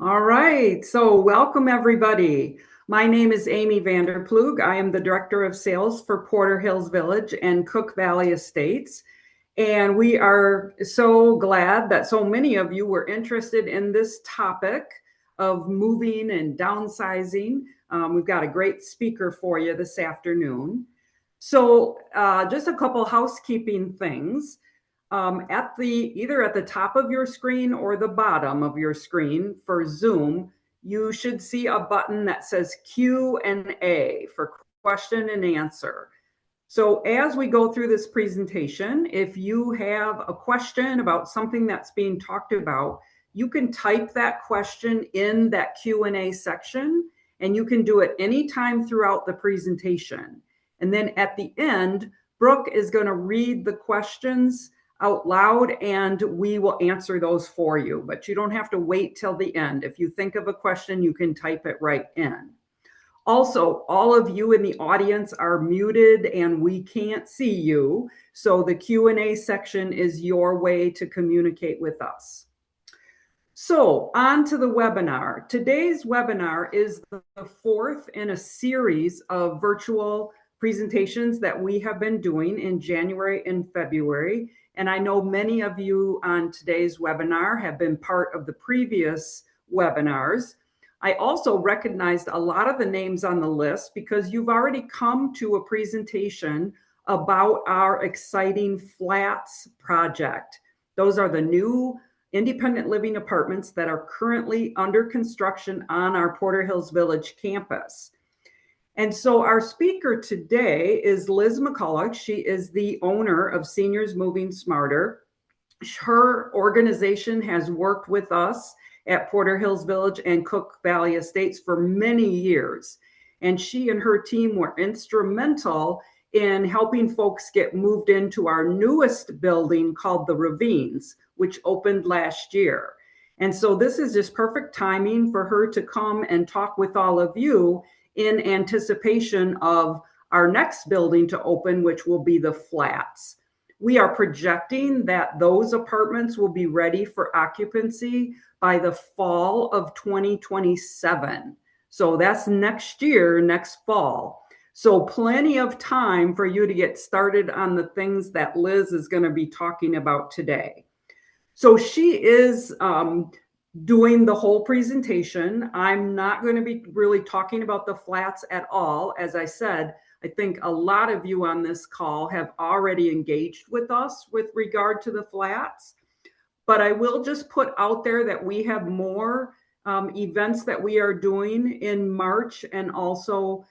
All right, so welcome everybody. My name is Amy Vanderplug. I am the Director of Sales for Porter Hills Village and Cook Valley Estates. And we are so glad that so many of you were interested in this topic of moving and downsizing. We've got a great speaker for you this afternoon. So just a couple housekeeping things. Either at the top of your screen or the bottom of your screen for Zoom, you should see a button that says Q&A for question and answer. So as we go through this presentation, if you have a question about something that's being talked about, you can type that question in that Q&A section, and you can do it anytime throughout the presentation. And then at the end, Brooke is going to read the questions out loud and we will answer those for you, but you don't have to wait till the end. If you think of a question, you can type it right in. Also, all of you in the audience are muted and we can't see you, so the Q&A section is your way to communicate with us. So on to the webinar. Today's webinar is the fourth in a series of virtual presentations that we have been doing in January and February. And I know many of you on today's webinar have been part of the previous webinars. I also recognized a lot of the names on the list because you've already come to a presentation about our exciting flats project. Those are the new independent living apartments that are currently under construction on our Porter Hills Village campus. And so our speaker today is Liz McCulloch. She is the owner of Seniors Moving Smarter. Her organization has worked with us at Porter Hills Village and Cook Valley Estates for many years. And she and her team were instrumental in helping folks get moved into our newest building called the Ravines, which opened last year. And so this is just perfect timing for her to come and talk with all of you in anticipation of our next building to open, which will be the flats. We are projecting that those apartments will be ready for occupancy by the fall of 2027. So that's next year, next fall. So plenty of time for you to get started on the things that Liz is going to be talking about today. So she is doing the whole presentation. I'm not going to be really talking about the flats at all. As I said, I think a lot of you on this call have already engaged with us with regard to the flats, but I will just put out there that we have more events that we are doing in March and also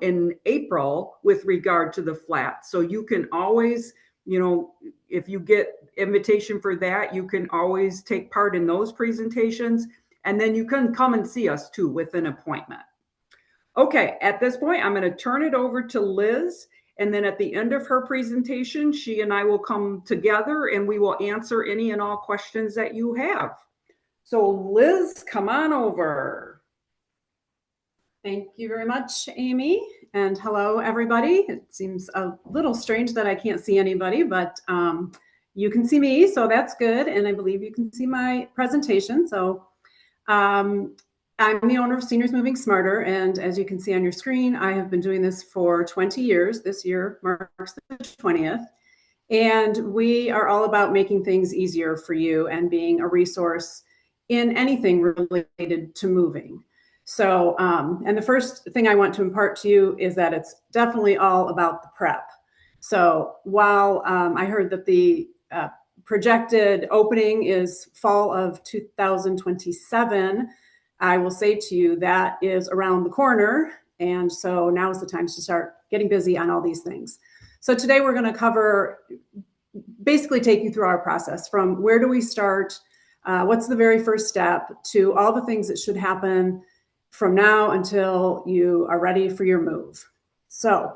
in April with regard to the flats. So you can always, if you get invitation for that, you can always take part in those presentations, and then you can come and see us too with an appointment. Okay, at this point, I'm going to turn it over to Liz, and then at the end of her presentation, she and I will come together and we will answer any and all questions that you have. So Liz, come on over. Thank you very much, Amy, and hello, everybody. It seems a little strange that I can't see anybody, but you can see me, so that's good, and I believe you can see my presentation. So I'm the owner of Seniors Moving Smarter, and as you can see on your screen, I have been doing this for 20 years. This year marks the 20th, and we are all about making things easier for you and being a resource in anything related to moving. So, and the first thing I want to impart to you is that it's definitely all about the prep. So while I heard that the projected opening is fall of 2027, I will say to you that is around the corner. And so now is the time to start getting busy on all these things. So today we're going to basically take you through our process from where do we start, what's the very first step, to all the things that should happen from now until you are ready for your move. So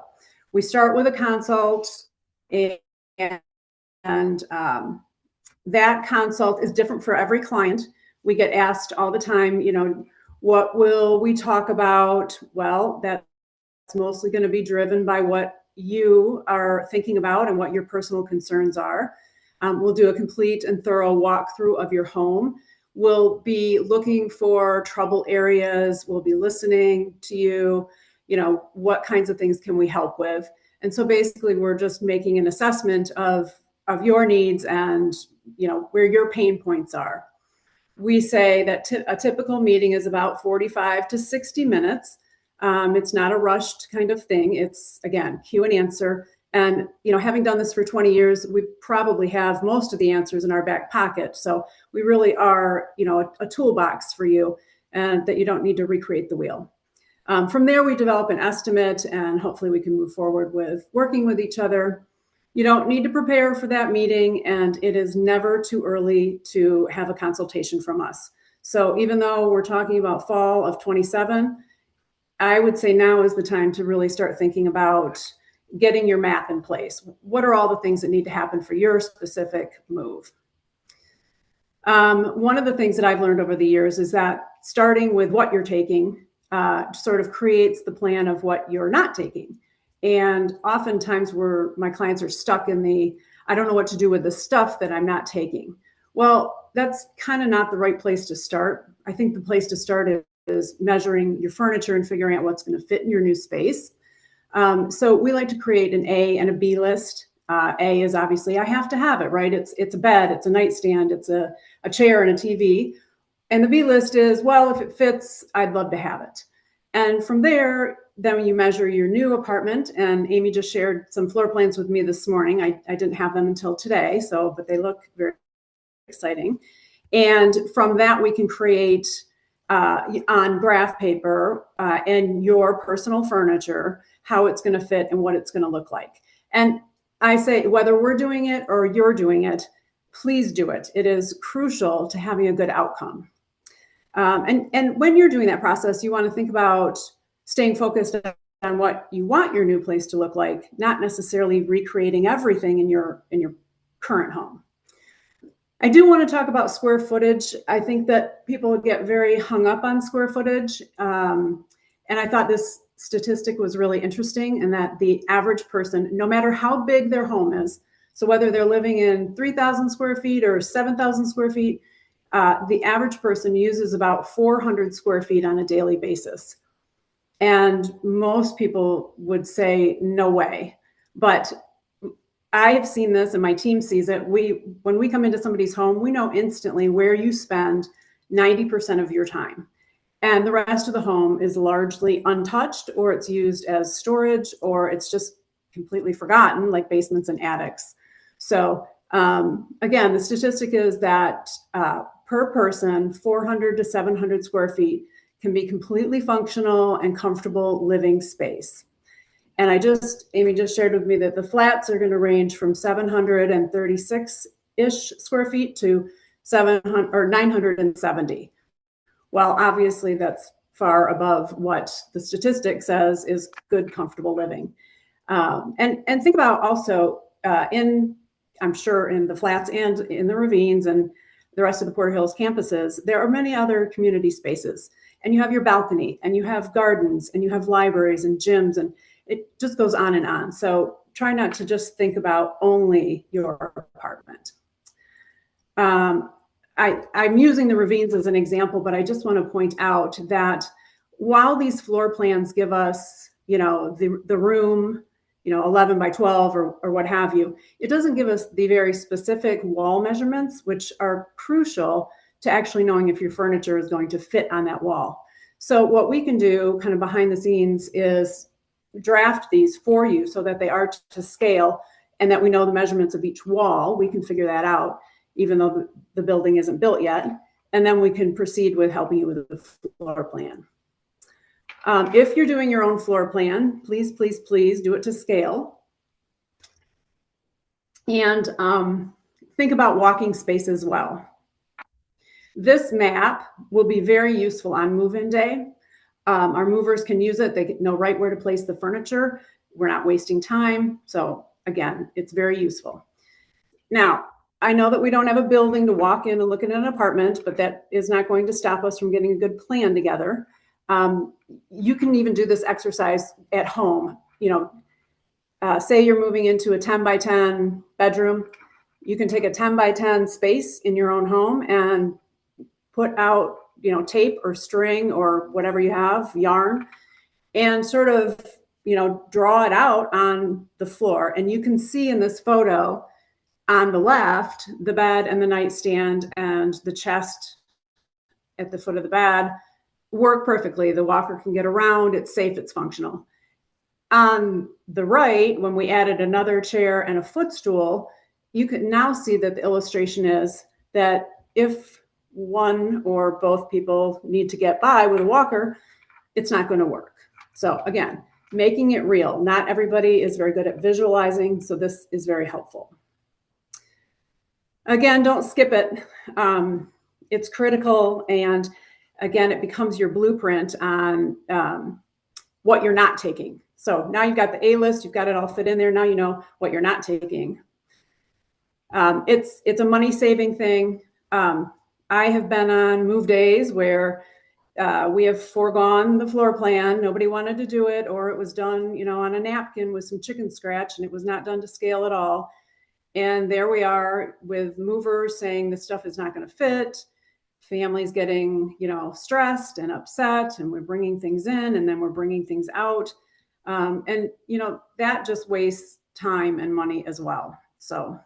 we start with a consult, and that consult is different for every client. We get asked all the time, what will we talk about? Well, that's mostly going to be driven by what you are thinking about and what your personal concerns are. We'll do a complete and thorough walkthrough of your home. We'll be looking for trouble areas. We'll be listening to you. What kinds of things can we help with? And so basically, we're just making an assessment of your needs and where your pain points are. We say that a typical meeting is about 45 to 60 minutes. It's not a rushed kind of thing. It's, again, cue and answer. And, having done this for 20 years, we probably have most of the answers in our back pocket. So we really are, a toolbox for you, and that you don't need to recreate the wheel. From there, we develop an estimate, and hopefully we can move forward with working with each other. You don't need to prepare for that meeting, and it is never too early to have a consultation from us. So even though we're talking about fall of 27, I would say now is the time to really start thinking about getting your map in place. What are all the things that need to happen for your specific move? One of the things that I've learned over the years is that starting with what you're taking sort of creates the plan of what you're not taking. And oftentimes my clients are stuck in I don't know what to do with the stuff that I'm not taking. Well, that's kind of not the right place to start. I think the place to start is measuring your furniture and figuring out what's going to fit in your new space. So we like to create an A and a B list. A is obviously, I have to have it, right? It's a bed, it's a nightstand, it's a chair and a TV. And the B list is, well, if it fits, I'd love to have it. And from there, then you measure your new apartment. And Amy just shared some floor plans with me this morning. I didn't have them until today, but they look very exciting. And from that, we can create on graph paper and your personal furniture, how it's going to fit and what it's going to look like. And I say, whether we're doing it or you're doing it, please do it. It is crucial to having a good outcome. And when you're doing that process, you want to think about staying focused on what you want your new place to look like, not necessarily recreating everything in your current home. I do want to talk about square footage. I think that people get very hung up on square footage. And I thought this statistic was really interesting, in that the average person, no matter how big their home is, so whether they're living in 3,000 square feet or 7,000 square feet, the average person uses about 400 square feet on a daily basis. And most people would say, no way. But I've seen this, and my team sees it. When we come into somebody's home, we know instantly where you spend 90% of your time. And the rest of the home is largely untouched, or it's used as storage, or it's just completely forgotten, like basements and attics. So again, the statistic is that per person, 400 to 700 square feet can be completely functional and comfortable living space. And Amy just shared with me that the flats are going to range from 736-ish square feet to 700 or 970. Well, obviously that's far above what the statistic says is good, comfortable living. And think about also I'm sure in the flats and in the ravines and the rest of the Porter Hills campuses, there are many other community spaces. And you have your balcony, and you have gardens, and you have libraries and gyms, and it just goes on and on. So try not to just think about only your apartment. I'm using the ravines as an example, but I just want to point out that while these floor plans give us, the room, 11 by 12 or what have you, it doesn't give us the very specific wall measurements, which are crucial to actually knowing if your furniture is going to fit on that wall. So what we can do kind of behind the scenes is draft these for you so that they are to scale, and that we know the measurements of each wall. We can figure that out, even though the building isn't built yet. And then we can proceed with helping you with the floor plan. If you're doing your own floor plan, please, please, please do it to scale. And think about walking space as well. This map will be very useful on move-in day. Our movers can use it. They know right where to place the furniture. We're not wasting time. So again, it's very useful. Now, I know that we don't have a building to walk in and look at an apartment, but that is not going to stop us from getting a good plan together. You can even do this exercise at home. Say you're moving into a 10 by 10 bedroom. You can take a 10 by 10 space in your own home and put out, tape or string or whatever you have, yarn, and sort of, draw it out on the floor. And you can see in this photo on the left, the bed and the nightstand and the chest at the foot of the bed work perfectly. The walker can get around, it's safe, it's functional. On the right, when we added another chair and a footstool, you can now see that the illustration is that if one or both people need to get by with a walker, it's not going to work. So again, making it real. Not everybody is very good at visualizing, so this is very helpful. Again, don't skip it. It's critical, and again, it becomes your blueprint on what you're not taking. So now you've got the A list, you've got it all fit in there. Now you know what you're not taking. It's a money saving thing. I have been on move days where we have foregone the floor plan. Nobody wanted to do it, or it was done, on a napkin with some chicken scratch, and it was not done to scale at all. And there we are with movers saying this stuff is not going to fit. Families getting, stressed and upset, and we're bringing things in and then we're bringing things out. And, that just wastes time and money as well. So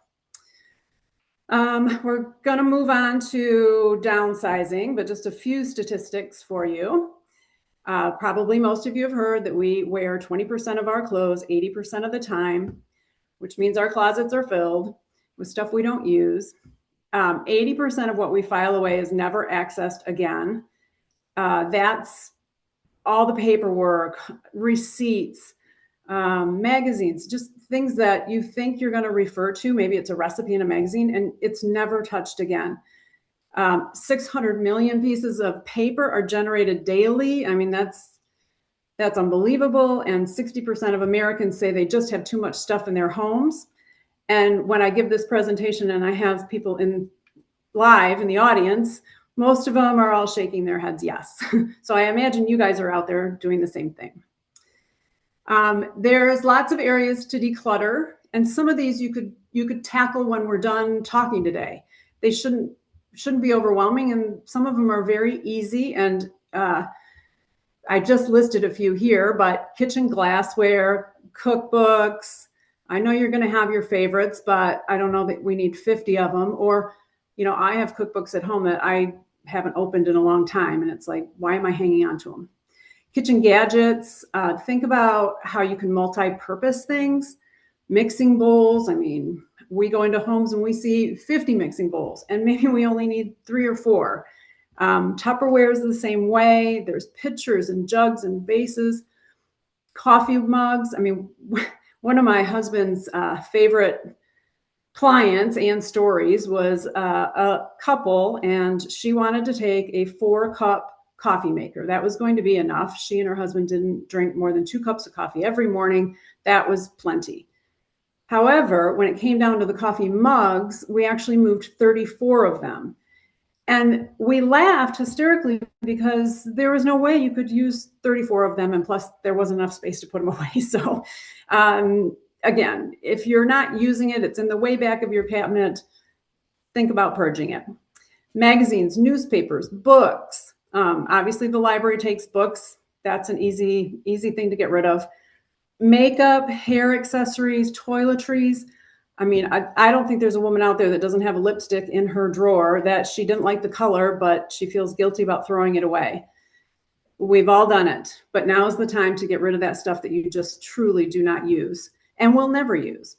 we're going to move on to downsizing, but just a few statistics for you. Probably most of you have heard that we wear 20% of our clothes 80% of the time, which means our closets are filled with stuff we don't use. 80% of what we file away is never accessed again. That's all the paperwork, receipts, magazines, just things that you think you're going to refer to. Maybe it's a recipe in a magazine and it's never touched again. 600 million pieces of paper are generated daily. I mean, that's unbelievable. And 60% of Americans say they just have too much stuff in their homes. And when I give this presentation and I have people live in the audience, most of them are all shaking their heads yes. So I imagine you guys are out there doing the same thing. There's lots of areas to declutter, and some of these you could tackle when we're done talking today. They shouldn't be overwhelming, and some of them are very easy. And I just listed a few here, but kitchen glassware, cookbooks. I know you're going to have your favorites, but I don't know that we need 50 of them. Or, I have cookbooks at home that I haven't opened in a long time, and it's like, why am I hanging on to them? Kitchen gadgets. Think about how you can multi-purpose things. Mixing bowls. I mean, we go into homes and we see 50 mixing bowls, and maybe we only need 3 or 4. Tupperware is the same way. There's pitchers and jugs and vases, coffee mugs. I mean, one of my husband's favorite clients and stories was a couple, and she wanted to take a 4-cup coffee maker. That was going to be enough. She and her husband didn't drink more than 2 cups of coffee every morning. That was plenty. However, when it came down to the coffee mugs, we actually moved 34 of them. And we laughed hysterically because there was no way you could use 34 of them. And plus there wasn't enough space to put them away. So again, if you're not using it, it's in the way back of your cabinet, think about purging it. Magazines, newspapers, books. Obviously the library takes books. That's an easy thing to get rid of. Makeup, hair accessories, toiletries. I mean, I don't think there's a woman out there that doesn't have a lipstick in her drawer that she didn't like the color, but she feels guilty about throwing it away. We've all done it, but now's the time to get rid of that stuff that you just truly do not use and will never use.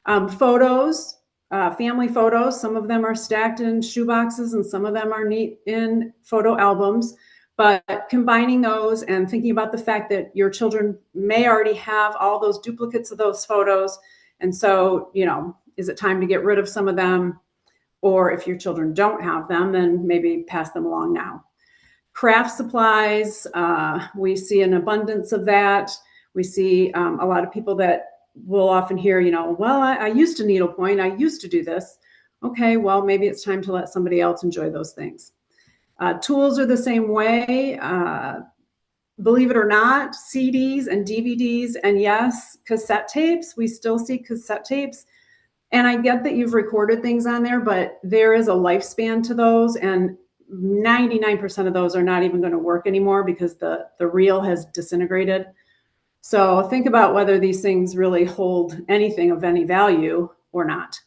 Photos, family photos. Some of them are stacked in shoeboxes and some of them are neat in photo albums. But combining those and thinking about the fact that your children may already have all those duplicates of those photos. And so, is it time to get rid of some of them? Or if your children don't have them, then maybe pass them along now. Craft supplies, we see an abundance of that. We see a lot of people that will often hear, well, I used to needlepoint, I used to do this. Okay, well, maybe it's time to let somebody else enjoy those things. Tools are the same way. Believe it or not, CDs and DVDs, and yes, cassette tapes. We still see cassette tapes. And I get that you've recorded things on there, but there is a lifespan to those. And 99% of those are not even going to work anymore because the reel has disintegrated. So think about whether these things really hold anything of any value or not.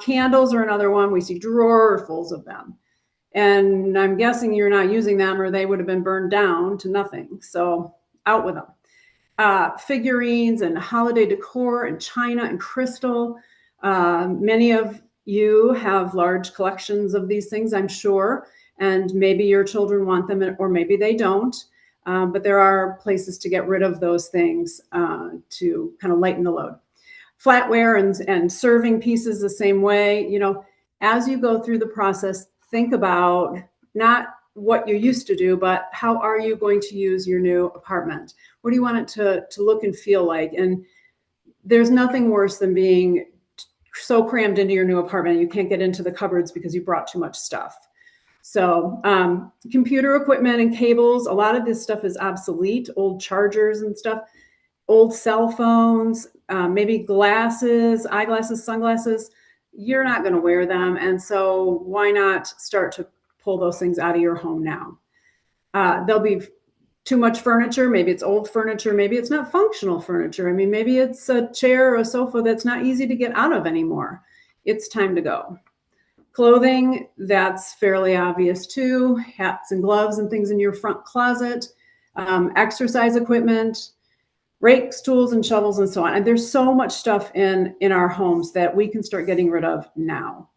Candles are another one. We see drawerfuls of them. And I'm guessing you're not using them or they would have been burned down to nothing. So out with them. Figurines and holiday decor and china and crystal. Many of you have large collections of these things, I'm sure, and maybe your children want them or maybe they don't. But there are places to get rid of those things to kind of lighten the load. Flatware and serving pieces the same way. You know, as you go through the process, think about not what you used to do, but how are you going to use your new apartment? What do you want it to look and feel like? And there's nothing worse than being so crammed into your new apartment you can't get into the cupboards because you brought too much stuff. So computer equipment and cables, a lot of this stuff is obsolete, old chargers and stuff, old cell phones, maybe glasses, eyeglasses, sunglasses. You're not going to wear them. And so why not start to pull those things out of your home now? There'll be too much furniture. Maybe it's old furniture. Maybe it's not functional furniture. I mean, maybe it's a chair or a sofa that's not easy to get out of anymore. It's time to go. Clothing, that's fairly obvious too. Hats and gloves and things in your front closet. Exercise equipment, rakes, tools, and shovels, and so on. And there's so much stuff in our homes that we can start getting rid of now.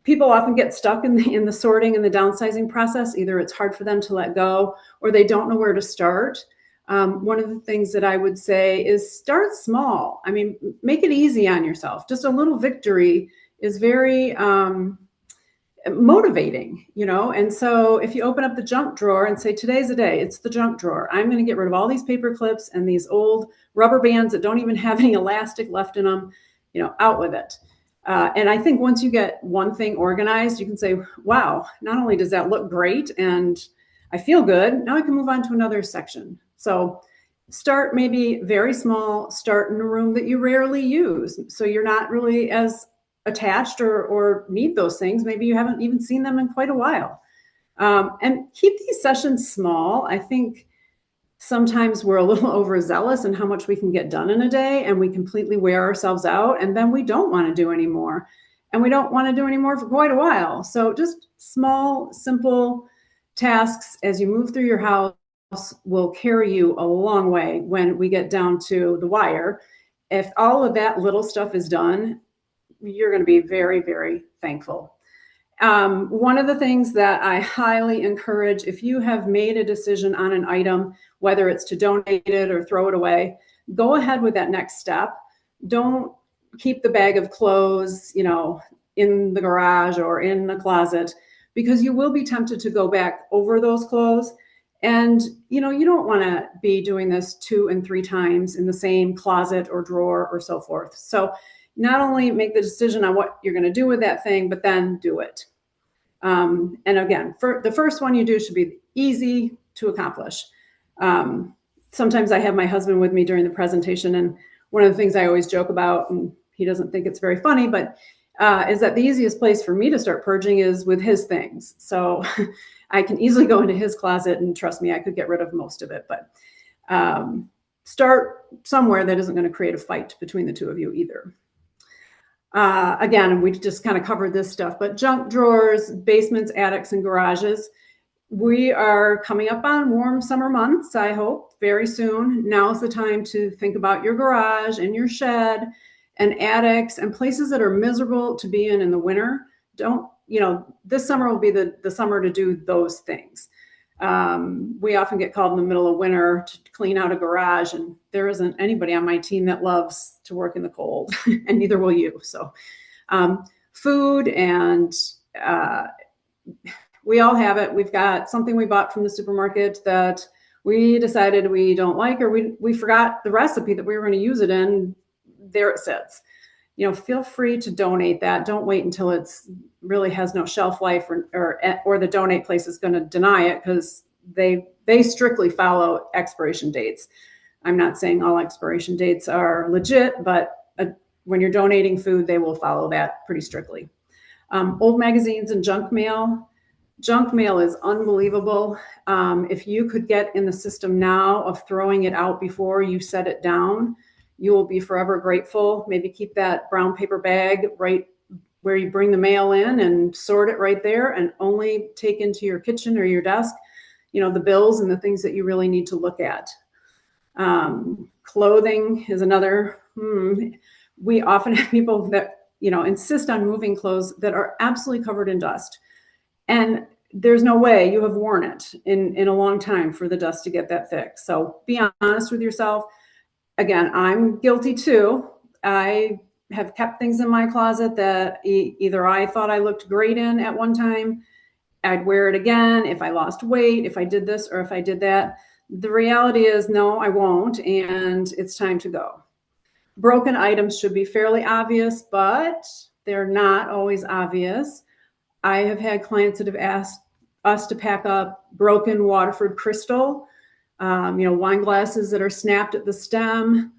People often get stuck in the sorting and the downsizing process. Either it's hard for them to let go or they don't know where to start. One of the things that I would say is start small. I mean, make it easy on yourself. Just a little victory is very motivating, you know? And so if you open up the junk drawer and say, today's the day, it's the junk drawer. I'm going to get rid of all these paper clips and these old rubber bands that don't even have any elastic left in them, you know, out with it. And I think once you get one thing organized, you can say, wow, not only does that look great and I feel good, now I can move on to another section. So start maybe very small, start in a room that you rarely use. So you're not really as attached or need those things. Maybe you haven't even seen them in quite a while. And keep these sessions small. I think sometimes we're a little overzealous in how much we can get done in a day and we completely wear ourselves out and then we don't want to do anymore. And we don't want to do anymore for quite a while. So just small, simple tasks as you move through your house will carry you a long way when we get down to the wire. If all of that little stuff is done, you're going to be very, very thankful. One of the things that I highly encourage, if you have made a decision on an item, whether it's to donate it or throw it away, go ahead with that next step. Don't keep the bag of clothes, you know, in the garage or in the closet, because you will be tempted to go back over those clothes. And, you know, you don't want to be doing this 2 and 3 times in the same closet or drawer or so forth. So not only make the decision on what you're going to do with that thing, but then do it. And again, for the first one you do should be easy to accomplish. Sometimes I have my husband with me during the presentation, and one of the things I always joke about, and he doesn't think it's very funny, but is that the easiest place for me to start purging is with his things. So I can easily go into his closet, and trust me, I could get rid of most of it. But start somewhere that isn't going to create a fight between the two of you either. Again, we just kind of covered this stuff, but junk drawers, basements, attics, and garages. We are coming up on warm summer months, I hope, very soon. Now's the time to think about your garage and your shed and attics and places that are miserable to be in the winter. Don't, you know, this summer will be the summer to do those things. We often get called in the middle of winter to clean out a garage, and there isn't anybody on my team that loves to work in the cold, and neither will you. So food and we all have it. We've got something we bought from the supermarket that we decided we don't like, or we forgot the recipe that we were going to use it in. There it sits. You know, feel free to donate that. Don't wait until it's really has no shelf life, or the donate place is going to deny it, because they strictly follow expiration dates. I'm not saying all expiration dates are legit, but when you're donating food, they will follow that pretty strictly. Old magazines and junk mail. Junk mail is unbelievable. If you could get in the system now of throwing it out before you set it down, you will be forever grateful. Maybe keep that brown paper bag right where you bring the mail in and sort it right there, and only take into your kitchen or your desk, the bills and the things that you really need to look at. Clothing is another. We often have people that, insist on moving clothes that are absolutely covered in dust. And there's no way you have worn it in a long time for the dust to get that thick. So be honest with yourself. Again, I'm guilty too. I have kept things in my closet that either I thought I looked great in at one time, I'd wear it again if I lost weight, if I did this or if I did that. The reality is, no, I won't, and it's time to go. Broken items should be fairly obvious, but they're not always obvious. I have had clients that have asked us to pack up broken Waterford crystal, wine glasses that are snapped at the stem.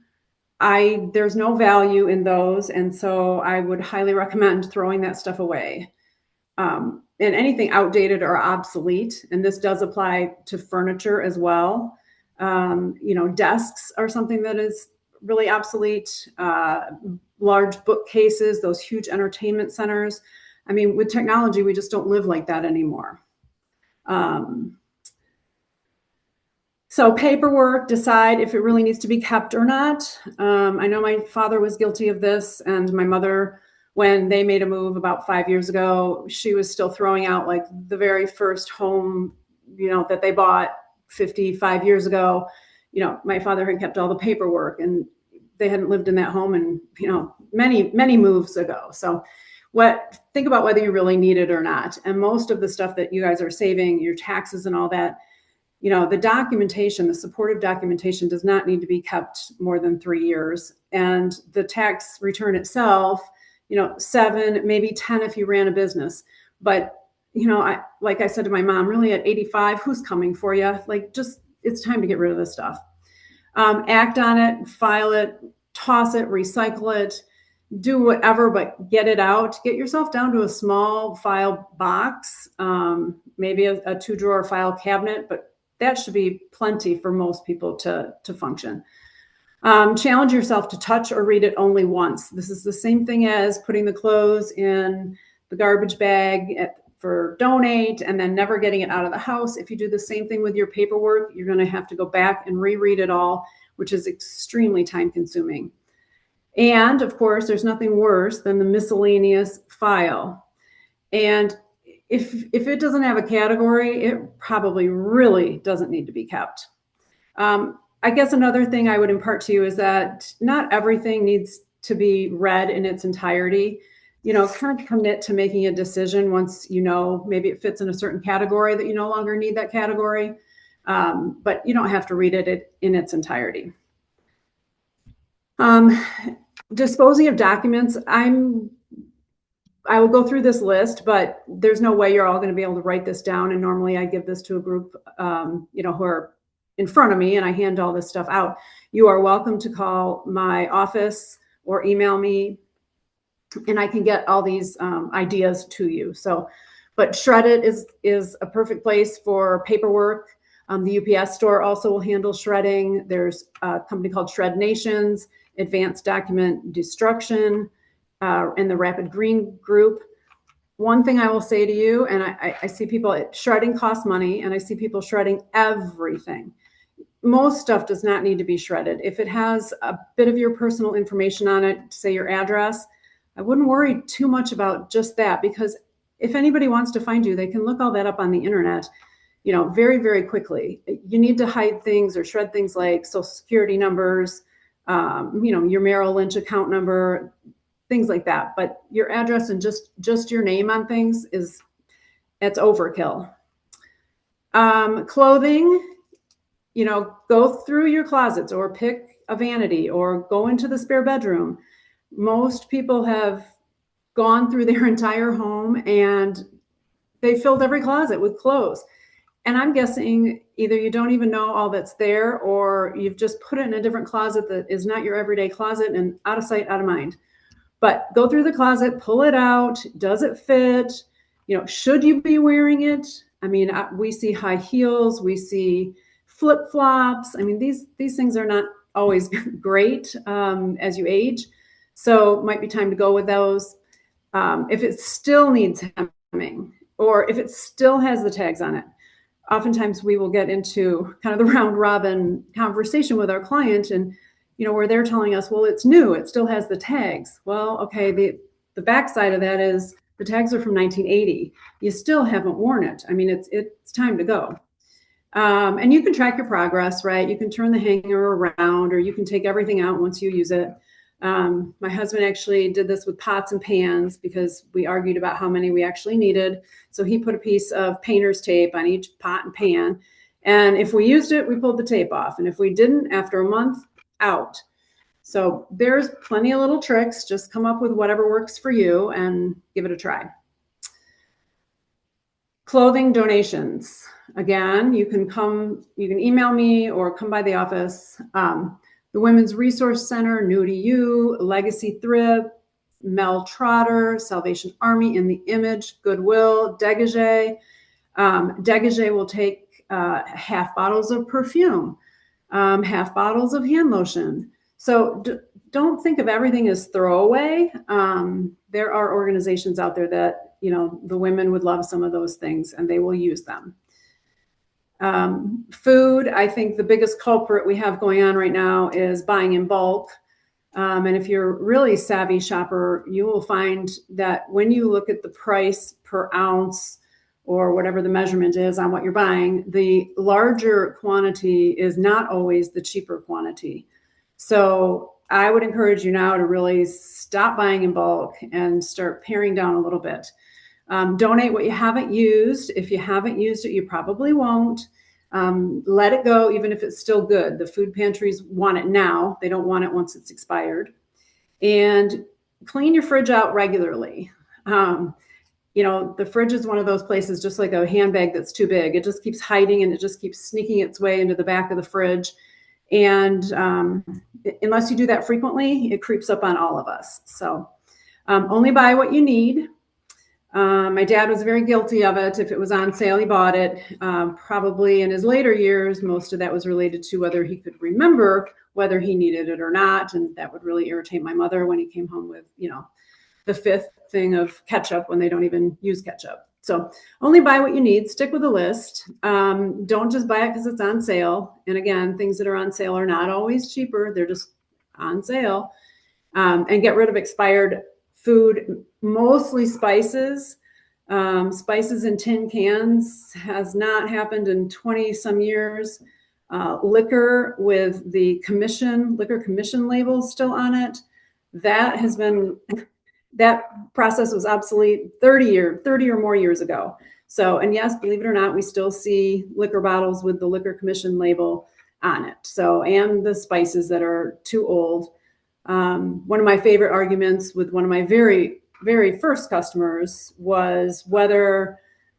There's no value in those, and so I would highly recommend throwing that stuff away. And anything outdated or obsolete, and this does apply to furniture as well. Desks are something that is really obsolete. Large bookcases, those huge entertainment centers. I mean, with technology, we just don't live like that anymore. So paperwork, decide if it really needs to be kept or not. I know my father was guilty of this, and my mother, when they made a move about 5 years ago, she was still throwing out like the very first home, that they bought 55 years ago. My father had kept all the paperwork, and they hadn't lived in that home in, many, many moves ago. So think about whether you really need it or not. And most of the stuff that you guys are saving, your taxes and all that, the documentation, the supportive documentation does not need to be kept more than 3 years. And the tax return itself, 7, maybe 10 if you ran a business. But, like I said to my mom, really at 85, who's coming for you? It's time to get rid of this stuff. Act on it, file it, toss it, recycle it, do whatever, but get it out. Get yourself down to a small file box, maybe a 2-drawer file cabinet, but that should be plenty for most people to function. Challenge yourself to touch or read it only once. This is the same thing as putting the clothes in the garbage bag for donate and then never getting it out of the house. If you do the same thing with your paperwork, you're going to have to go back and reread it all, which is extremely time consuming. And of course, there's nothing worse than the miscellaneous file. And if it doesn't have a category, it probably really doesn't need to be kept. I guess another thing I would impart to you is that not everything needs to be read in its entirety. Kind of commit to making a decision once maybe it fits in a certain category that you no longer need that category, but you don't have to read it in its entirety. Disposing of documents, I will go through this list, but there's no way you're all going to be able to write this down. And normally I give this to a group, who are in front of me, and I hand all this stuff out. You are welcome to call my office or email me, and I can get all these ideas to you. But Shred-it is a perfect place for paperwork. The UPS store also will handle shredding. There's a company called Shred Nations, Advanced Document Destruction, and the Rapid Green Group. One thing I will say to you, and I see people, shredding costs money, and I see people shredding everything. Most stuff does not need to be shredded. If it has a bit of your personal information on it, say your address, I wouldn't worry too much about just that, because if anybody wants to find you, they can look all that up on the internet, very, very quickly. You need to hide things or shred things like social security numbers, your Merrill Lynch account number, things like that. But your address and just your name on things it's overkill. Clothing, go through your closets or pick a vanity or go into the spare bedroom. Most people have gone through their entire home and they filled every closet with clothes. And I'm guessing either you don't even know all that's there, or you've just put it in a different closet that is not your everyday closet, and out of sight, out of mind. But go through the closet, pull it out. Does it fit? Should you be wearing it? I mean, we see high heels, we see flip-flops. I mean, these things are not always great as you age. So might be time to go with those. If it still needs hemming, or if it still has the tags on it, oftentimes we will get into kind of the round robin conversation with our client, and where they're telling us, well, it's new, it still has the tags. Well, okay, the backside of that is the tags are from 1980. You still haven't worn it. I mean, it's time to go. And you can track your progress, right? You can turn the hanger around, or you can take everything out once you use it. My husband actually did this with pots and pans because we argued about how many we actually needed. So he put a piece of painter's tape on each pot and pan. And if we used it, we pulled the tape off. And if we didn't, after a month, out. So there's plenty of little tricks. Just come up with whatever works for you and give it a try. Clothing donations. Again, you can email me or come by the office. The Women's Resource Center, New to You, Legacy Thrift, Mel Trotter, Salvation Army, In the Image, Goodwill, Dégagé. Dégagé will take half bottles of perfume, half bottles of hand lotion. So don't think of everything as throwaway. There are organizations out there that, the women would love some of those things and they will use them. Food, I think the biggest culprit we have going on right now is buying in bulk. And if you're a really savvy shopper, you will find that when you look at the price per ounce or whatever the measurement is on what you're buying, the larger quantity is not always the cheaper quantity. So I would encourage you now to really stop buying in bulk and start paring down a little bit. Donate what you haven't used. If you haven't used it, you probably won't. Let it go, even if it's still good. The food pantries want it now. They don't want it once it's expired. And clean your fridge out regularly. The fridge is one of those places, just like a handbag that's too big. It just keeps hiding and it just keeps sneaking its way into the back of the fridge. And unless you do that frequently, it creeps up on all of us. So only buy what you need. My dad was very guilty of it. If it was on sale, he bought it. Probably in his later years, most of that was related to whether he could remember whether he needed it or not. And that would really irritate my mother when he came home with, the fifth thing of ketchup when they don't even use ketchup. So only buy what you need. Stick with the list. Don't just buy it because it's on sale. And again, things that are on sale are not always cheaper. They're just on sale. And get rid of expired food, mostly spices. Spices in tin cans has not happened in 20 some years. Liquor with the liquor commission labels still on it. That process was obsolete 30 or more years ago. So, and yes, believe it or not, we still see liquor bottles with the liquor commission label on it. So, and the spices that are too old. One of my favorite arguments with one of my very, very first customers was whether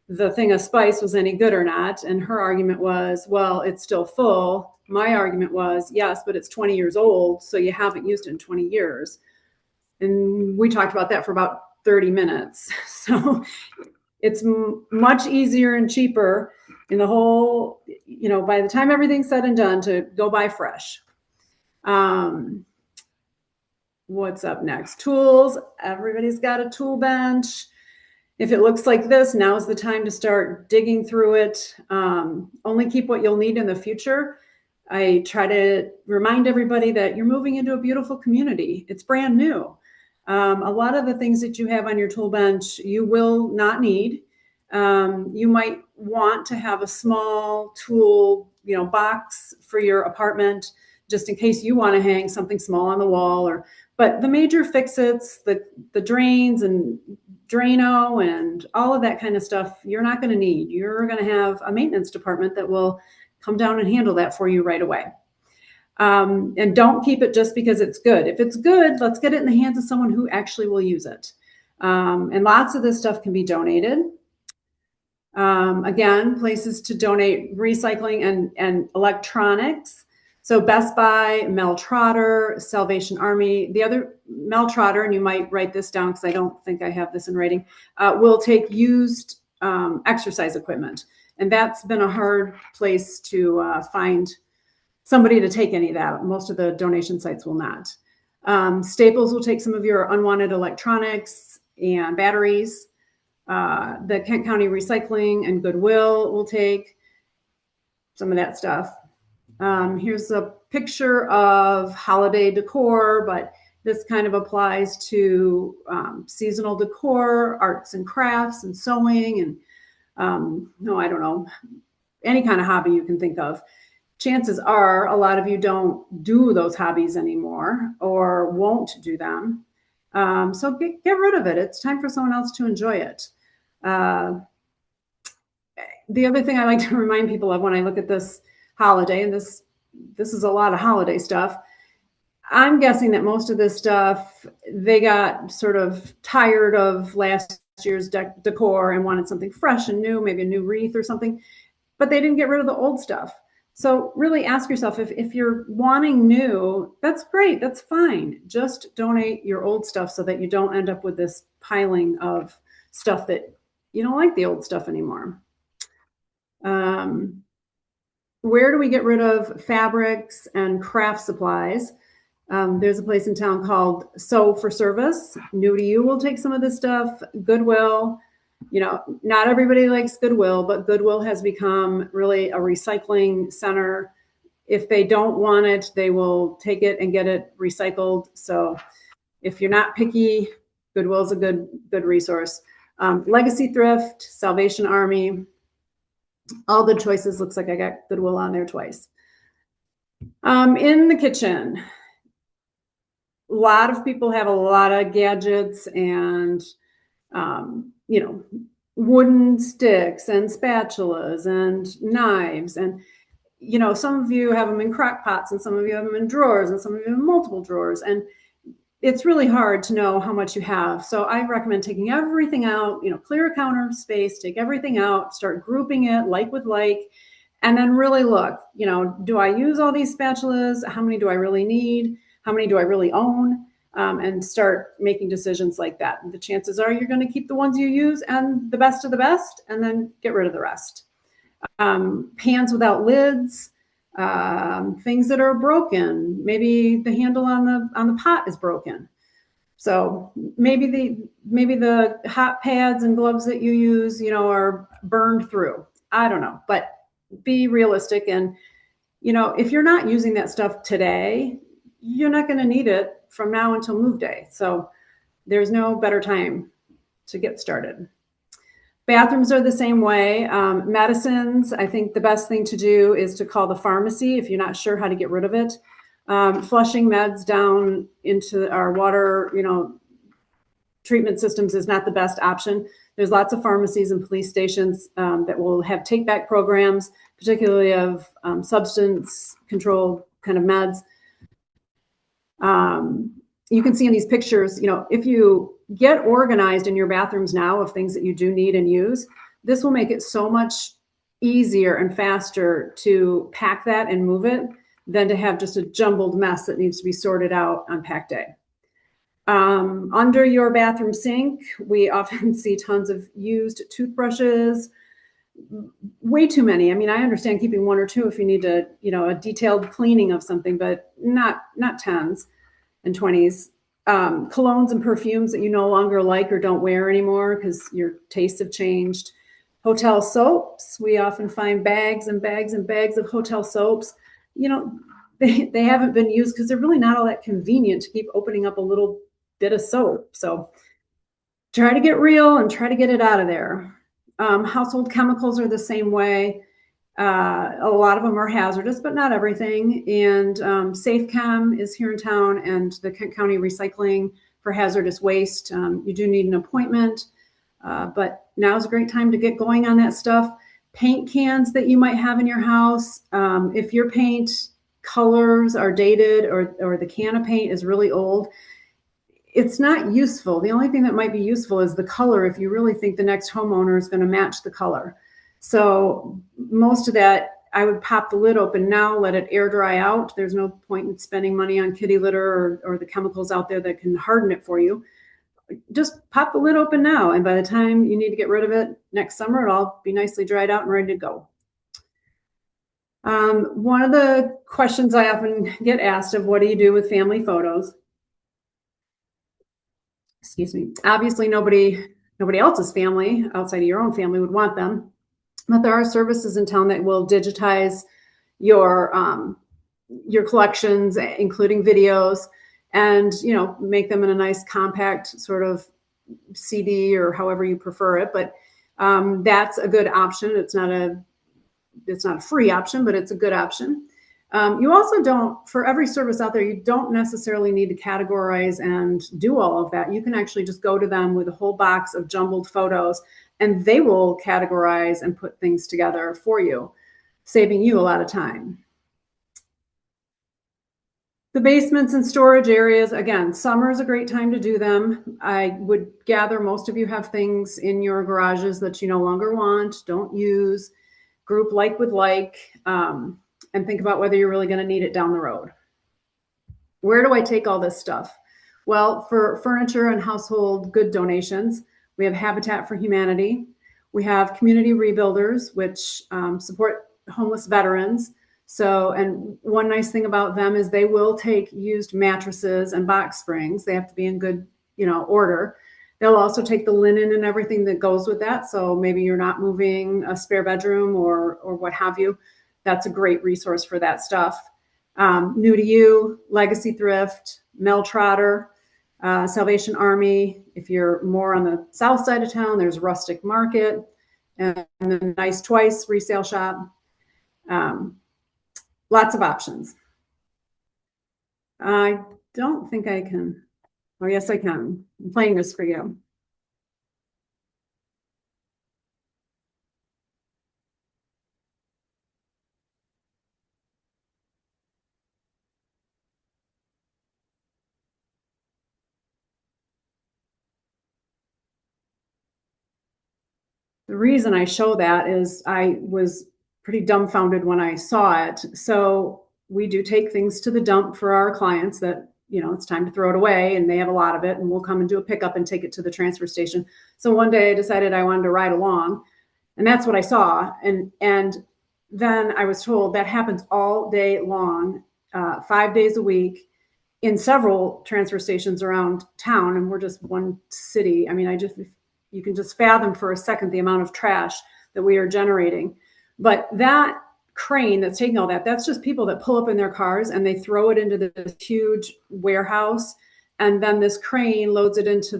the thing of spice was any good or not. And her argument was, well, it's still full. My argument was, yes, but it's 20 years old. So you haven't used it in 20 years. And we talked about that for about 30 minutes. So it's much easier and cheaper in the whole, by the time everything's said and done, to go buy fresh. What's up next? Tools. Everybody's got a tool bench. If it looks like this, now's the time to start digging through it. Only keep what you'll need in the future. I try to remind everybody that you're moving into a beautiful community. It's brand new. A lot of the things that you have on your tool bench, you will not need. You might want to have a small tool, box for your apartment, just in case you want to hang something small on the wall. But the major fix-its, the drains and Drano and all of that kind of stuff, you're not going to need. You're going to have a maintenance department that will come down and handle that for you right away. And don't keep it just because it's good. If it's good, let's get it in the hands of someone who actually will use it. And lots of this stuff can be donated. Again, places to donate recycling and electronics. So Best Buy, Mel Trotter, Salvation Army, the other Mel Trotter, and you might write this down because I don't think I have this in writing, will take used exercise equipment. And that's been a hard place to find somebody to take any of that. Most of the donation sites will not. Staples will take some of your unwanted electronics and batteries. The Kent County Recycling and Goodwill will take some of that stuff. Here's a picture of holiday decor, but this kind of applies to seasonal decor, arts and crafts, and sewing, and I don't know, any kind of hobby you can think of. Chances are a lot of you don't do those hobbies anymore or won't do them. So get rid of it. It's time for someone else to enjoy it. The other thing I like to remind people of when I look at this holiday, and this is a lot of holiday stuff, I'm guessing that most of this stuff, they got sort of tired of last year's decor and wanted something fresh and new, maybe a new wreath or something, but they didn't get rid of the old stuff. So really ask yourself, if you're wanting new, that's great, that's fine. Just donate your old stuff so that you don't end up with this piling of stuff that you don't like the old stuff anymore. Where do we get rid of fabrics and craft supplies? There's a place in town called Sew for Service. New to You will take some of this stuff. Goodwill, not everybody likes Goodwill, but Goodwill has become really a recycling center. If they don't want it, they will take it and get it recycled. So if you're not picky, Goodwill is a good resource. Legacy Thrift, Salvation Army, all good choices. Looks like I got Goodwill on there twice. In the kitchen, a lot of people have a lot of gadgets and, wooden sticks and spatulas and knives. And, some of you have them in crock pots and some of you have them in drawers and some of you have multiple drawers. And it's really hard to know how much you have. So I recommend taking everything out, clear a counter space, take everything out, start grouping it like with like, and then really look, do I use all these spatulas? How many do I really need? How many do I really own? And start making decisions like that. And the chances are you're going to keep the ones you use and the best of the best, and then get rid of the rest. Pans without lids, things that are broken. Maybe the handle on the pot is broken. So maybe the hot pads and gloves that you use, are burned through. I don't know, but be realistic. And, if you're not using that stuff today, you're not going to need it from now until move day. So there's no better time to get started. Bathrooms are the same way. Medicines, I think the best thing to do is to call the pharmacy if you're not sure how to get rid of it. Flushing meds down into our water, treatment systems is not the best option. There's lots of pharmacies and police stations that will have take-back programs, particularly of substance control kind of meds. You can see in these pictures, if you get organized in your bathrooms now of things that you do need and use, this will make it so much easier and faster to pack that and move it than to have just a jumbled mess that needs to be sorted out on pack day. Under your bathroom sink, we often see tons of used toothbrushes, way too many. I mean, I understand keeping one or two if you need to, a detailed cleaning of something, but not tens and 20s. Colognes and perfumes that you no longer like or don't wear anymore because your tastes have changed. Hotel soaps, we often find bags and bags and bags of hotel soaps. They haven't been used because they're really not all that convenient to keep opening up a little bit of soap. So try to get real and try to get it out of there. Household chemicals are the same way. A lot of them are hazardous, but not everything. And Safe Chem is here in town, and the Kent County Recycling for hazardous waste. You do need an appointment, but now's a great time to get going on that stuff. Paint cans that you might have in your house. If your paint colors are dated or the can of paint is really old, it's not useful. The only thing that might be useful is the color if you really think the next homeowner is going to match the color. So most of that I would pop the lid open now, let it air dry out. There's no point in spending money on kitty litter or the chemicals out there that can harden it for you. Just pop the lid open now, and by the time you need to get rid of it next summer, it'll all be nicely dried out and ready to go. One of the questions I often get asked of what do you do with family photos? Excuse me. Obviously, nobody else's family outside of your own family would want them, but there are services in town that will digitize your collections, including videos, and make them in a nice compact sort of CD or however you prefer it. But that's a good option. It's not a free option, but it's a good option. You also don't, for every service out there, you don't necessarily need to categorize and do all of that. You can actually just go to them with a whole box of jumbled photos, and they will categorize and put things together for you, saving you a lot of time. The basements and storage areas, again, summer is a great time to do them. I would gather most of you have things in your garages that you no longer want, don't use, group like with like, and think about whether you're really going to need it down the road. Where do I take all this stuff? Well, for furniture and household good donations, we have Habitat for Humanity. We have community rebuilders, which support homeless veterans. So, and one nice thing about them is they will take used mattresses and box springs. They have to be in good, order. They'll also take the linen and everything that goes with that. So maybe you're not moving a spare bedroom or what have you. That's a great resource for that stuff. New to You, Legacy Thrift, Mel Trotter, Salvation Army. If you're more on the south side of town, there's Rustic Market and then Nice Twice resale shop. Lots of options. I don't think I can. Oh, yes, I can. I'm playing this for you. The reason I show that is I was pretty dumbfounded when I saw it. So we do take things to the dump for our clients that, it's time to throw it away, and they have a lot of it, and we'll come and do a pickup and take it to the transfer station. So one day I decided I wanted to ride along, and that's what I saw. And then I was told that happens all day long, 5 days a week in several transfer stations around town. And we're just one city. I mean, you can just fathom for a second the amount of trash that we are generating. But that crane that's taking all that, that's just people that pull up in their cars and they throw it into this huge warehouse. And then this crane loads it into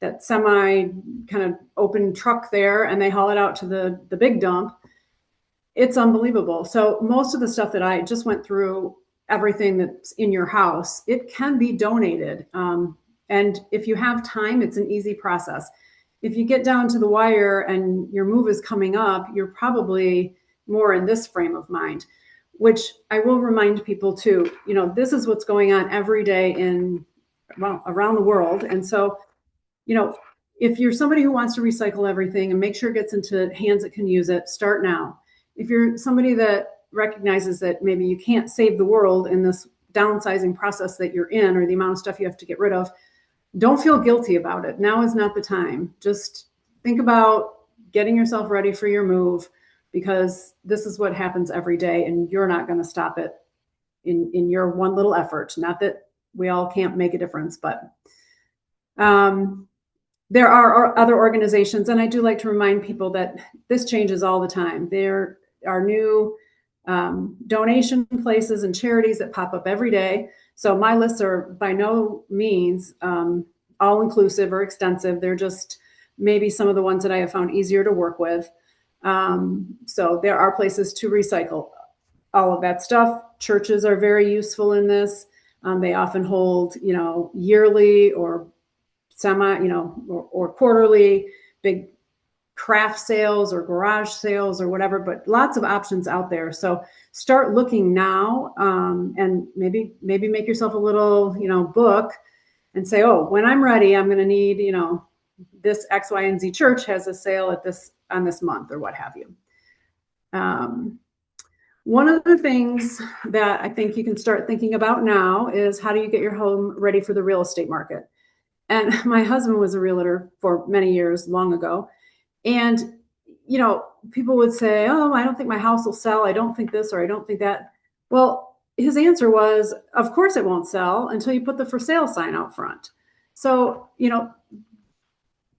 that semi kind of open truck there, and they haul it out to the big dump. It's unbelievable. So most of the stuff that I just went through, everything that's in your house, it can be donated. And if you have time, it's an easy process. If you get down to the wire and your move is coming up, you're probably more in this frame of mind, which I will remind people too, this is what's going on every day around the world. And so, if you're somebody who wants to recycle everything and make sure it gets into hands that can use it, start now. If you're somebody that recognizes that maybe you can't save the world in this downsizing process that you're in, or the amount of stuff you have to get rid of, don't feel guilty about it. Now is not the time. Just think about getting yourself ready for your move, because this is what happens every day, and you're not going to stop it in your one little effort. Not that we all can't make a difference, but there are other organizations, and I do like to remind people that this changes all the time. There are new donation places and charities that pop up every day. So my lists are by no means all inclusive or extensive. They're just maybe some of the ones that I have found easier to work with. So there are places to recycle all of that stuff. Churches are very useful in this. They often hold, yearly or semi, or quarterly big craft sales or garage sales or whatever, but lots of options out there. So start looking now, and maybe make yourself a little, book and say, oh, when I'm ready, I'm going to need, this X, Y, and Z church has a sale on this month, or what have you. One of the things that I think you can start thinking about now is how do you get your home ready for the real estate market? And my husband was a realtor for many years, long ago. And, people would say, oh, I don't think my house will sell. I don't think this, or I don't think that. Well, his answer was, of course it won't sell until you put the for sale sign out front. So,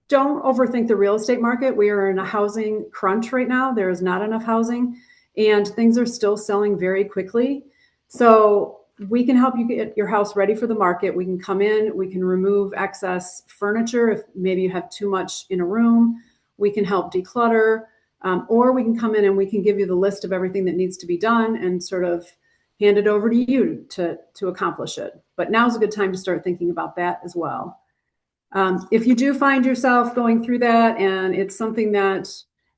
don't overthink the real estate market. We are in a housing crunch right now. There is not enough housing, and things are still selling very quickly. So we can help you get your house ready for the market. We can come in, we can remove excess furniture if maybe you have too much in a room. We can help declutter, or we can come in and we can give you the list of everything that needs to be done and sort of hand it over to you to accomplish it. But now's a good time to start thinking about that as well. If you do find yourself going through that and it's something that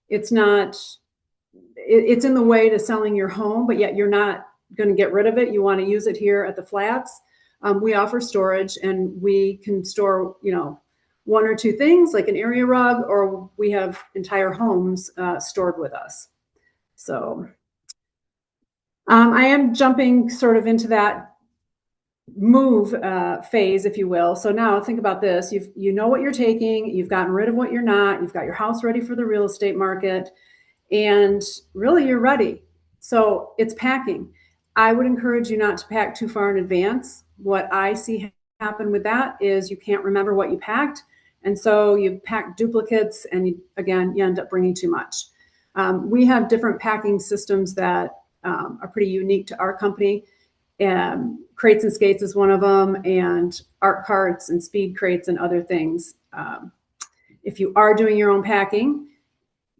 it's in the way to selling your home, but yet you're not going to get rid of it, you want to use it here at the flats, we offer storage, and we can store, one or two things like an area rug, or we have entire homes stored with us. So I am jumping sort of into that move phase, if you will. So now think about this. You know what you're taking, you've gotten rid of what you're not, you've got your house ready for the real estate market, and really you're ready. So it's packing. I would encourage you not to pack too far in advance. What I see happen with that is you can't remember what you packed. And so you pack duplicates, and you end up bringing too much. We have different packing systems that are pretty unique to our company. Crates and skates is one of them, and art carts and speed crates and other things. If you are doing your own packing,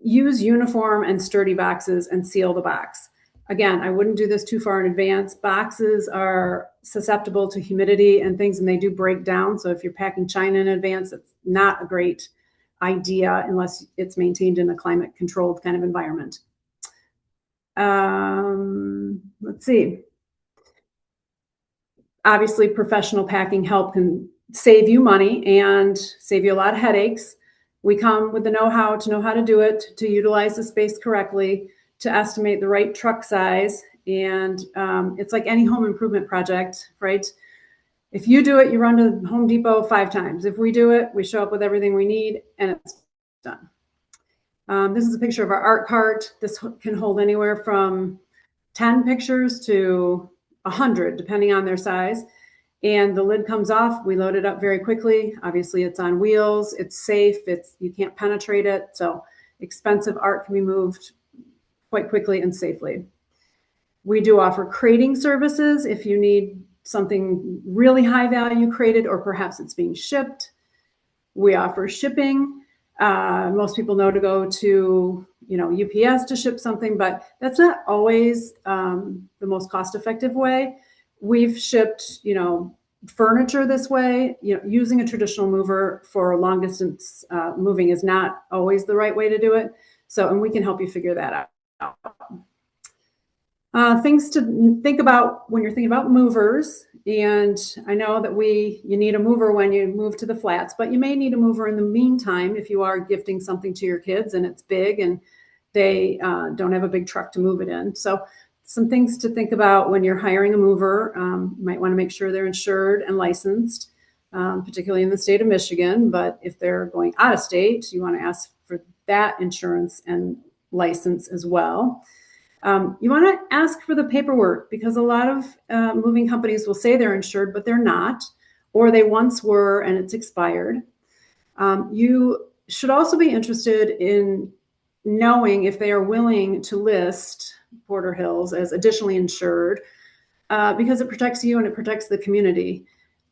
use uniform and sturdy boxes and seal the box. Again, I wouldn't do this too far in advance. Boxes are susceptible to humidity and things, and they do break down. So if you're packing china in advance, it's not a great idea unless it's maintained in a climate controlled kind of environment. Let's see. Obviously, professional packing help can save you money and save you a lot of headaches. We come with the know-how to know how to do it, to utilize the space correctly, to estimate the right truck size. And it's like any home improvement project, right? If you do it, you run to Home Depot 5 times. If we do it, we show up with everything we need and it's done. This is a picture of our art cart. This can hold anywhere from 10 pictures to 100, depending on their size. And the lid comes off. We load it up very quickly. Obviously, it's on wheels. It's safe. You can't penetrate it. So expensive art can be moved quite quickly and safely. We do offer crating services if you need something really high value crated, or perhaps it's being shipped. We offer shipping. Most people know to go to UPS to ship something, but that's not always the most cost-effective way. We've shipped furniture this way. Using a traditional mover for long distance moving is not always the right way to do it. So, and we can help you figure that out. Things to think about when you're thinking about movers. And I know that you need a mover when you move to the flats, but you may need a mover in the meantime if you are gifting something to your kids and it's big and they don't have a big truck to move it in. So some things to think about when you're hiring a mover. You might want to make sure they're insured and licensed, particularly in the state of Michigan. But if they're going out of state, you want to ask for that insurance and license as well. You want to ask for the paperwork, because a lot of moving companies will say they're insured, but they're not, or they once were and it's expired. You should also be interested in knowing if they are willing to list Porter Hills as additionally insured, because it protects you and it protects the community.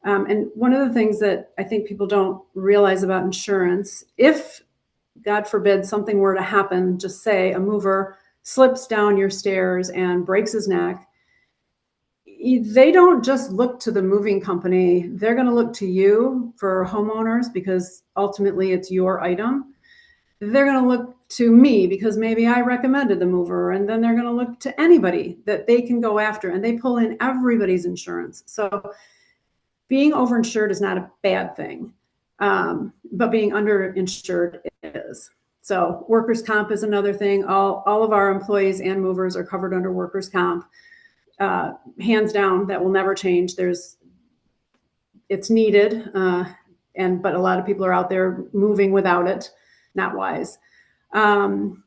And one of the things that I think people don't realize about insurance, if, God forbid, something were to happen, just say a mover slips down your stairs and breaks his neck, they don't just look to the moving company. They're going to look to you for homeowners, because ultimately it's your item. They're going to look to me because maybe I recommended the mover, and then they're going to look to anybody that they can go after, and they pull in everybody's insurance. So being overinsured is not a bad thing, but being underinsured is. So workers' comp is another thing. All of our employees and movers are covered under workers' comp. Hands down, that will never change. It's needed, but a lot of people are out there moving without it. Not wise. Things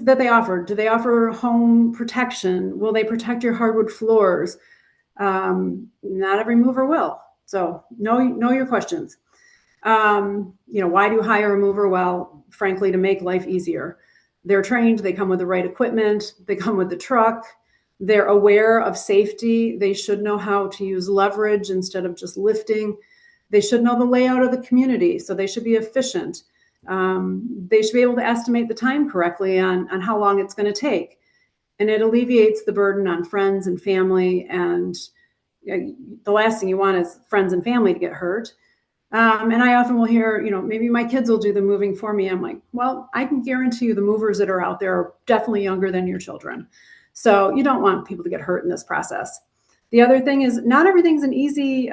that they offer. Do they offer home protection? Will they protect your hardwood floors? Not every mover will. So know your questions. Why do you hire a mover? Well, frankly, to make life easier. They're trained, they come with the right equipment, they come with the truck, they're aware of safety, they should know how to use leverage instead of just lifting. They should know the layout of the community, so they should be efficient. They should be able to estimate the time correctly on how long it's going to take. And it alleviates the burden on friends and family. And the last thing you want is friends and family to get hurt. And I often will hear, maybe my kids will do the moving for me. I'm like, well, I can guarantee you the movers that are out there are definitely younger than your children. So you don't want people to get hurt in this process. The other thing is not everything's an easy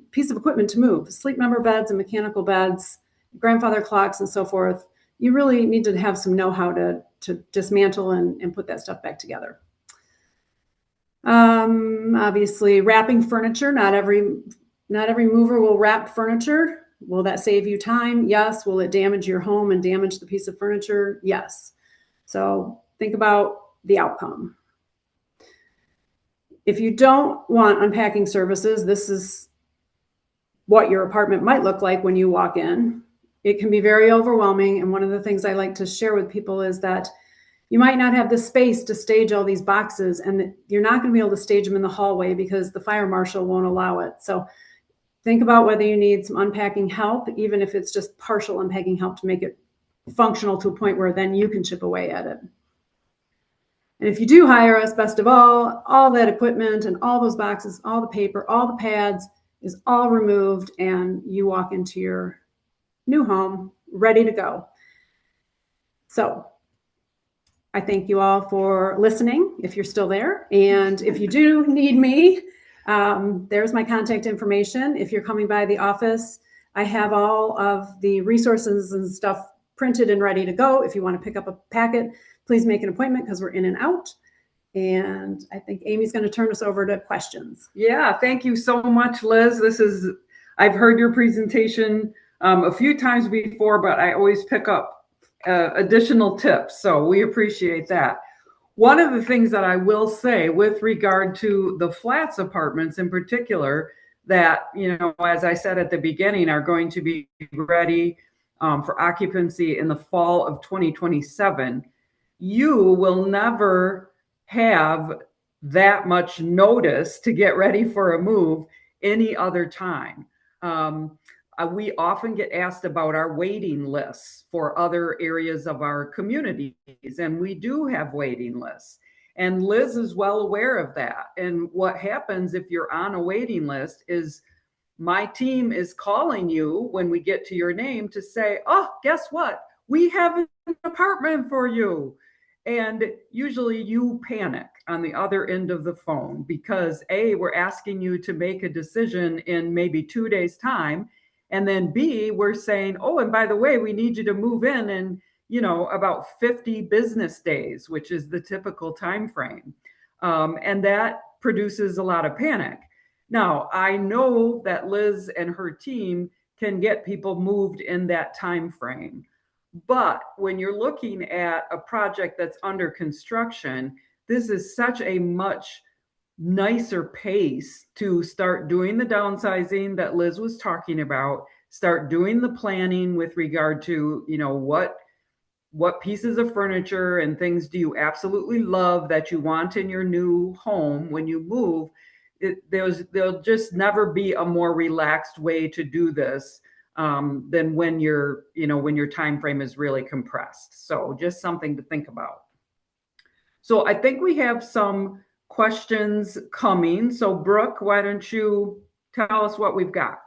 piece of equipment to move. Sleep number beds and mechanical beds, grandfather clocks and so forth. You really need to have some know-how to dismantle and put that stuff back together. Obviously, wrapping furniture. Not every mover will wrap furniture. Will that save you time? Yes. Will it damage your home and damage the piece of furniture? Yes. So think about the outcome. If you don't want unpacking services, this is what your apartment might look like when you walk in. It can be very overwhelming. And one of the things I like to share with people is that you might not have the space to stage all these boxes, and you're not going to be able to stage them in the hallway because the fire marshal won't allow it. So think about whether you need some unpacking help, even if it's just partial unpacking help to make it functional to a point where then you can chip away at it. And if you do hire us, best of all that equipment and all those boxes, all the paper, all the pads is all removed, and you walk into your new home ready to go. So I thank you all for listening, if you're still there. And if you do need me, there's my contact information. If you're coming by the office, I have all of the resources and stuff printed and ready to go. If you want to pick up a packet, please make an appointment because we're in and out. And I think Amy's going to turn us over to questions. Yeah, thank you so much, Liz. I've heard your presentation a few times before, but I always pick up additional tips. So we appreciate that. One of the things that I will say with regard to the flats apartments in particular, that, as I said at the beginning, are going to be ready for occupancy in the fall of 2027, you will never have that much notice to get ready for a move any other time. We often get asked about our waiting lists for other areas of our communities, and we do have waiting lists. And Liz is well aware of that. And what happens if you're on a waiting list is my team is calling you when we get to your name to say, oh, guess what? We have an apartment for you. And usually you panic on the other end of the phone because A, we're asking you to make a decision in maybe 2 days' time. And then B, we're saying, oh, and by the way, we need you to move in about 50 business days, which is the typical time frame. And that produces a lot of panic. Now, I know that Liz and her team can get people moved in that time frame. But when you're looking at a project that's under construction, this is such a much nicer pace to start doing the downsizing that Liz was talking about, start doing the planning with regard to, what pieces of furniture and things do you absolutely love that you want in your new home when you move. There'll just never be a more relaxed way to do this than when your time frame is really compressed. So just something to think about. So I think we have some questions coming. So Brooke, why don't you tell us what we've got?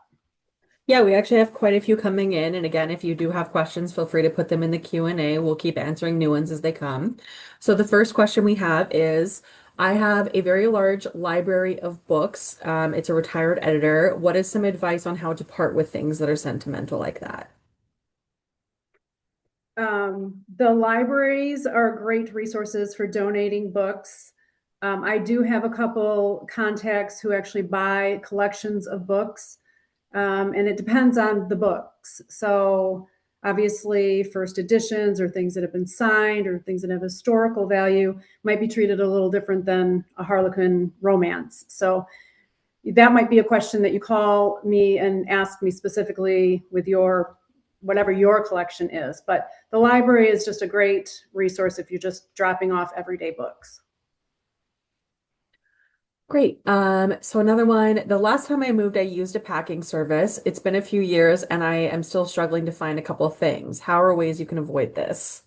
Yeah, we actually have quite a few coming in. And again, if you do have questions, feel free to put them in the Q&A. We'll keep answering new ones as they come. So the first question we have is, I have a very large library of books. It's a retired editor. What is some advice on how to part with things that are sentimental like that? The libraries are great resources for donating books. I do have a couple contacts who actually buy collections of books, and it depends on the books. So obviously first editions or things that have been signed or things that have historical value might be treated a little different than a Harlequin romance. So that might be a question that you call me and ask me specifically with your whatever your collection is. But the library is just a great resource if you're just dropping off everyday books. Great. So another one, the last time I moved, I used a packing service. It's been a few years and I am still struggling to find a couple of things. How are ways you can avoid this?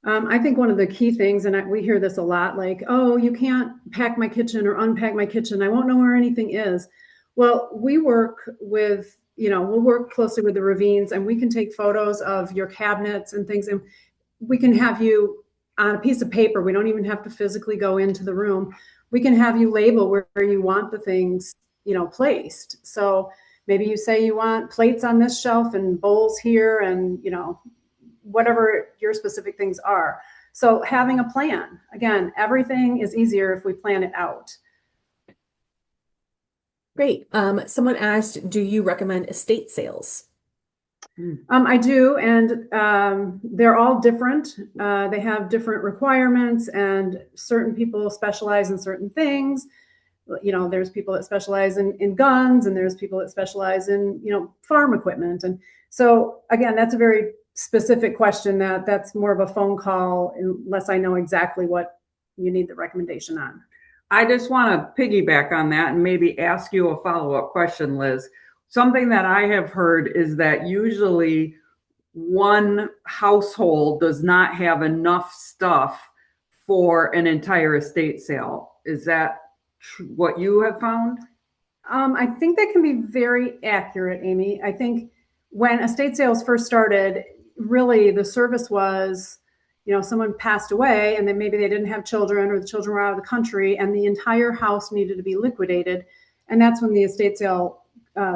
I think one of the key things, and we hear this a lot, like, oh, you can't pack my kitchen or unpack my kitchen. I won't know where anything is. Well, we work with, we'll work closely with the Ravines and we can take photos of your cabinets and things, and we can have you on a piece of paper. We don't even have to physically go into the room. We can have you label where you want the things, placed. So maybe you say you want plates on this shelf and bowls here and, whatever your specific things are. So having a plan, again, everything is easier if we plan it out. Great. Someone asked, do you recommend estate sales? I do, and they're all different. They have different requirements, and certain people specialize in certain things. There's people that specialize in guns, and there's people that specialize in, farm equipment. And so, again, that's a very specific question that's more of a phone call unless I know exactly what you need the recommendation on. I just want to piggyback on that and maybe ask you a follow-up question, Liz. Something that I have heard is that usually one household does not have enough stuff for an entire estate sale. Is that what you have found? I think that can be very accurate, Amy. I think when estate sales first started, really the service was, someone passed away and then maybe they didn't have children or the children were out of the country and the entire house needed to be liquidated. And that's when the estate sale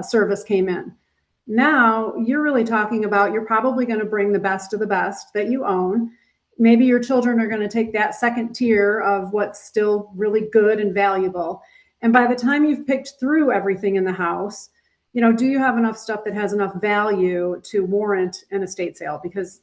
service came in. Now you're really talking about, you're probably going to bring the best of the best that you own. Maybe your children are going to take that second tier of what's still really good and valuable. And by the time you've picked through everything in the house, do you have enough stuff that has enough value to warrant an estate sale? Because,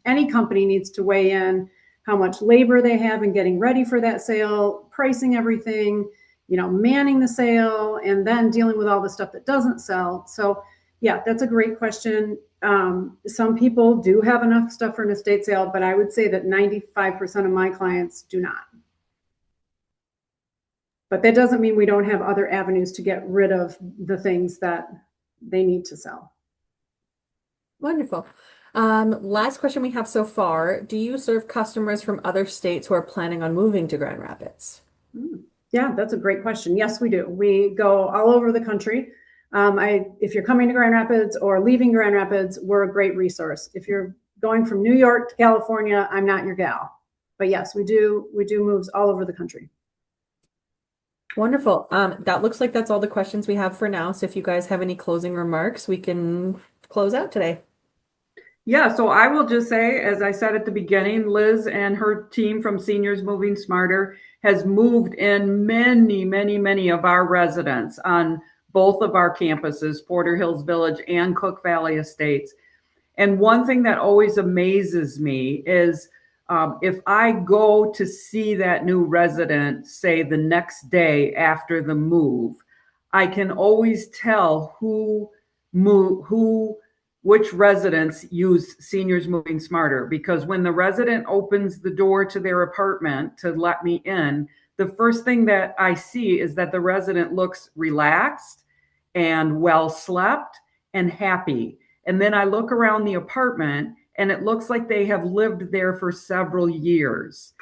any company needs to weigh in how much labor they have in getting ready for that sale, pricing everything, manning the sale, and then dealing with all the stuff that doesn't sell. So yeah, that's a great question. Some people do have enough stuff for an estate sale, but I would say that 95% of my clients do not. But that doesn't mean we don't have other avenues to get rid of the things that they need to sell. Wonderful. Last question we have so far. Do you serve customers from other states who are planning on moving to Grand Rapids? Yeah, that's a great question. Yes, we do. We go all over the country. If you're coming to Grand Rapids or leaving Grand Rapids, we're a great resource. If you're going from New York to California, I'm not your gal. But yes, we do moves all over the country. Wonderful. That looks like that's all the questions we have for now. So if you guys have any closing remarks, we can close out today. Yeah, so I will just say, as I said at the beginning, Liz and her team from Seniors Moving Smarter has moved in many, many, many of our residents on both of our campuses, Porter Hills Village and Cook Valley Estates. And one thing that always amazes me is if I go to see that new resident, say the next day after the move, I can always tell which residents use Seniors Moving Smarter, because when the resident opens the door to their apartment to let me in, the first thing that I see is that the resident looks relaxed and well slept and happy. And then I look around the apartment and it looks like they have lived there for several years.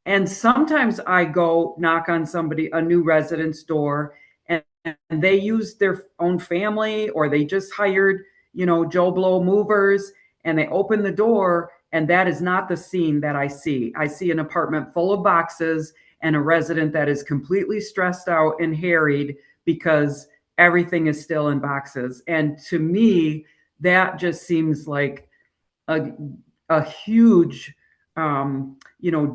And sometimes I go knock on a new resident's door, and they use their own family, or they just hired, Joe Blow movers, and they open the door, and that is not the scene that I see. I see an apartment full of boxes and a resident that is completely stressed out and harried because everything is still in boxes. And to me, that just seems like a, a huge,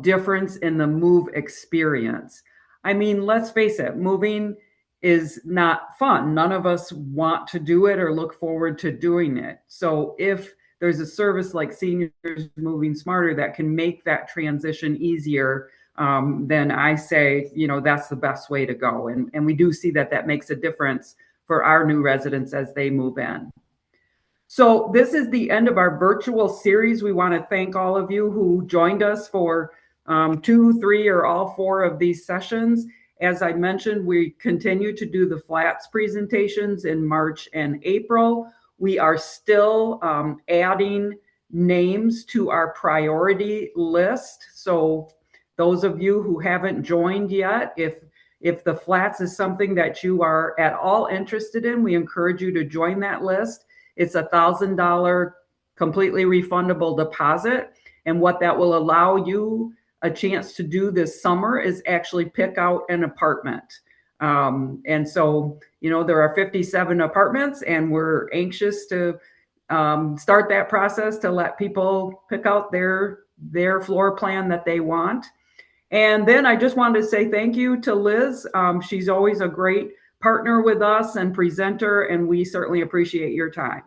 difference in the move experience. I mean, let's face it, moving is not fun. None of us want to do it or look forward to doing it. So if there's a service like Seniors Moving Smarter that can make that transition easier, then I say, that's the best way to go. And we do see that makes a difference for our new residents as they move in. So this is the end of our virtual series. We want to thank all of you who joined us for 2, 3, or all 4 of these sessions. As I mentioned, we continue to do the flats presentations in March and April. We are still adding names to our priority list. So those of you who haven't joined yet, if the flats is something that you are at all interested in, we encourage you to join that list. It's $1,000 completely refundable deposit. And what that will allow you a chance to do this summer is actually pick out an apartment. And so, there are 57 apartments, and we're anxious to start that process to let people pick out their floor plan that they want. And then I just wanted to say thank you to Liz. She's always a great partner with us and presenter, and we certainly appreciate your time.